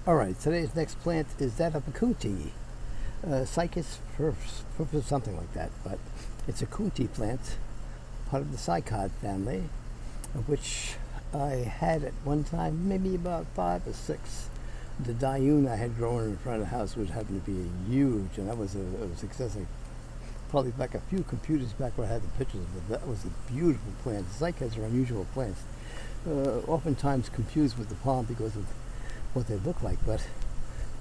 Alright, today's next plant is that of a Coontie Cycad for something like that, but it's a Coontie plant, part of the Cycad family, of which I had at one time maybe about 5 or 6. The diune I had growing in front of the house would happen to be huge, and that was a success. Probably back a few computers back where I had the pictures of it. That was a beautiful plant. The Cycads are unusual plants, oftentimes confused with the palm because of what they look like, but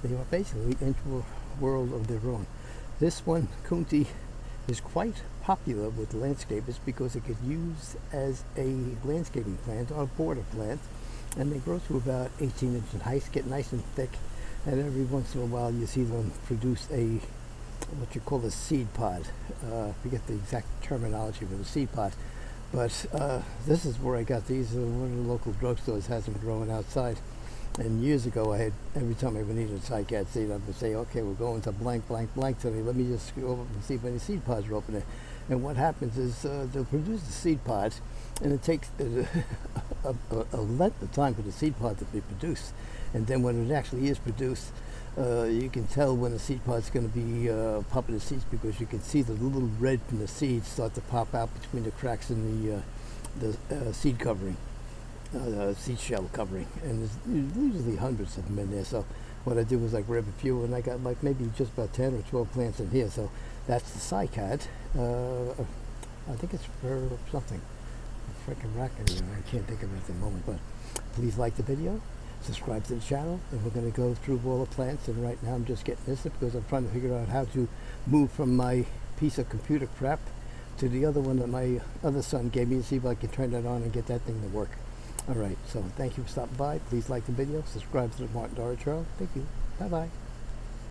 they are basically into a world of their own. This one, Coontie, is quite popular with landscapers because it gets used as a landscaping plant or a border plant, and they grow to about 18 inches in height, get nice and thick, and every once in a while you see them produce a what you call a seed pod. Forget the exact terminology for the seed pod, but this is where I got these. One of the local drugstores has them growing outside. And years ago, I had, every time I would need a Cycad seed, I would say, okay, we're going to blank, blank, blank today. Let me just go over and see if any seed pods are open there. And what happens is they'll produce the seed pods, and it takes a length of time for the seed pod to be produced. And then when it actually is produced, you can tell when the seed pod is going to be popping the seeds, because you can see the little red from the seeds start to pop out between the cracks in the seed covering. Seed shell covering, and there's usually hundreds of them in there. So what I did was I grabbed a few, and I got like maybe just about 10 or 12 plants in here. So that's the Cycad. I think it's for something, a freaking racket. I can't think of it at the moment, but please like the video, subscribe to the channel, and we're going to go through all the plants. And right now I'm just getting this because I'm trying to figure out how to move from my piece of computer crap to the other one that my other son gave me, and see if I can turn that on and get that thing to work. Alright, so thank you for stopping by. Please like the video, subscribe to the Martin Dougherty Show. Thank you. Bye-bye.